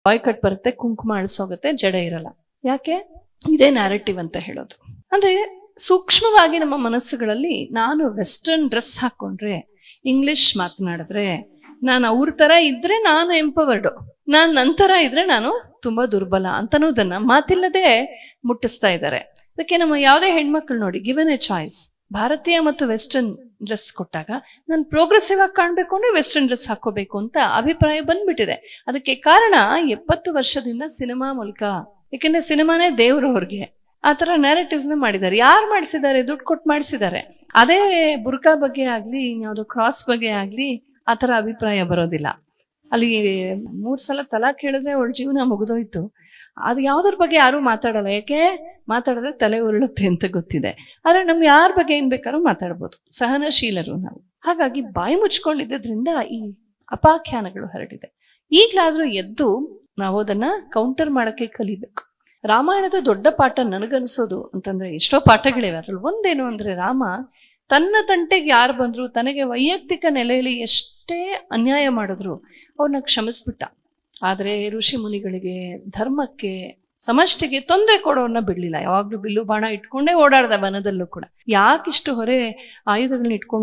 Boy cut ಬರುತ್ತೆ, ಕುಂಕುಮ ಅಳಿಸೋಗುತ್ತೆ, ಜಡ ಇರಲ್ಲ. ಯಾಕೆ? ಇದೇ ನ್ಯಾರೇಟಿವ್ ಅಂತ ಹೇಳೋದು. ಅಂದ್ರೆ ಸೂಕ್ಷ್ಮವಾಗಿ ನಮ್ಮ ಮನಸ್ಸುಗಳಲ್ಲಿ ನಾನು ವೆಸ್ಟರ್ನ್ ಡ್ರೆಸ್ ಹಾಕೊಂಡ್ರೆ, ಇಂಗ್ಲಿಷ್ ಮಾತನಾಡಿದ್ರೆ, ನಾನು ಅವ್ರ ತರ ಇದ್ರೆ ನಾನು ಎಂಪವರ್ಡು, ನಾನ್ ನಂತರ ಇದ್ರೆ ನಾನು ತುಂಬಾ ದುರ್ಬಲ ಅಂತನೋದನ್ನ ಮಾತಿಲ್ಲದೆ ಮುಟ್ಟಿಸ್ತಾ ಇದ್ದಾರೆ. ಅದಕ್ಕೆ ನಮ್ಮ ಯಾವುದೇ ಹೆಣ್ಮಕ್ಳು ನೋಡಿ, ಗಿವನ್ ಎ ಚಾಯ್ಸ್, ಭಾರತೀಯ ಮತ್ತು ವೆಸ್ಟರ್ನ್ ಡ್ರೆಸ್ ಕೊಟ್ಟಾಗ ನಾನು ಪ್ರೋಗ್ರೆಸಿವ್ ಆಗಿ ಕಾಣ್ಬೇಕು ಅಂದ್ರೆ ವೆಸ್ಟರ್ನ್ ಡ್ರೆಸ್ ಹಾಕೋಬೇಕು ಅಂತ ಅಭಿಪ್ರಾಯ ಬಂದ್ಬಿಟ್ಟಿದೆ. ಅದಕ್ಕೆ ಕಾರಣ 70 ವರ್ಷದಿಂದ ಸಿನಿಮಾ ಮೂಲಕ, ಯಾಕಂದ್ರೆ ಸಿನಿಮಾನೇ ದೇವ್ರು ಅವ್ರಿಗೆ ಆ ತರ ನ್ಯಾರೇಟಿವ್ಸ್ ನ ಮಾಡಿದ್ದಾರೆ. ಯಾರು ಮಾಡಿಸಿದ್ದಾರೆ? ದುಡ್ಡು ಕೊಟ್ಟು ಮಾಡಿಸಿದ್ದಾರೆ. ಅದೇ ಬುರ್ಕಾ ಬಗ್ಗೆ ಆಗ್ಲಿ, ಇನ್ಯಾವುದೋ ಕ್ರಾಸ್ ಬಗ್ಗೆ ಆಗ್ಲಿ ಆ ತರ ಅಭಿಪ್ರಾಯ ಬರೋದಿಲ್ಲ. ಅಲ್ಲಿ 3 ಸಲ ತಲಾಕ್ ಹೇಳಿದ್ರೆ ಅವಳ ಜೀವನ ಮುಗಿದೋಯ್ತು. ಅದು ಯಾವ್ದ್ರ ಬಗ್ಗೆ ಯಾರು ಮಾತಾಡಲ್ಲ. ಯಾಕೆ? ಮಾತಾಡಿದ್ರೆ ತಲೆ ಉರುಳುತ್ತೆ ಅಂತ ಗೊತ್ತಿದೆ. ಆದ್ರೆ ನಮ್ಗೆ ಯಾರ ಬಗ್ಗೆ ಏನ್ ಬೇಕಾದ್ರೂ ಮಾತಾಡ್ಬೋದು, ಸಹನಶೀಲರು ನಾವು. ಹಾಗಾಗಿ ಬಾಯಿ ಮುಚ್ಕೊಂಡಿದ್ದರಿಂದ ಈ ಅಪಾಖ್ಯಾನಗಳು ಹರಡಿದೆ. ಈಗ್ಲಾದ್ರೂ ಎದ್ದು ನಾವು ಅದನ್ನ ಕೌಂಟರ್ ಮಾಡಕ್ಕೆ ಕಲಿಬೇಕು. ರಾಮಾಯಣದ ದೊಡ್ಡ ಪಾಠ ನನಗನ್ಸೋದು ಅಂತಂದ್ರೆ, ಎಷ್ಟೋ ಪಾಠಗಳಿವೆ, ಅದ್ರಲ್ಲಿ ಒಂದೇನು ಅಂದ್ರೆ, ರಾಮ ತನ್ನ ತಂಟೆಗೆ ಯಾರು ಬಂದ್ರು, ತನಗೆ ವೈಯಕ್ತಿಕ ನೆಲೆಯಲ್ಲಿ ಎಷ್ಟೇ ಅನ್ಯಾಯ ಮಾಡಿದ್ರು ಅವ್ರನ್ನ ಕ್ಷಮಿಸ್ಬಿಟ್ಟ. ಆದ್ರೆ ಋಷಿ ಮುನಿಗಳಿಗೆ, ಧರ್ಮಕ್ಕೆ, ಸಮಷ್ಟಿಗೆ ತೊಂದರೆ ಕೊಡೋರ್ನ ಬಿಡ್ಲಿಲ್ಲ. ಯಾವಾಗ್ಲೂ ಬಿಲ್ಲು ಬಾಣ ಇಟ್ಕೊಂಡೇ ಓಡಾಡ್ದ ವನದಲ್ಲೂ ಕೂಡ. ಯಾಕಿಷ್ಟು ಹೊರೆ ಆಯುಧಗಳನ್ನ ಇಟ್ಕೊಂಡು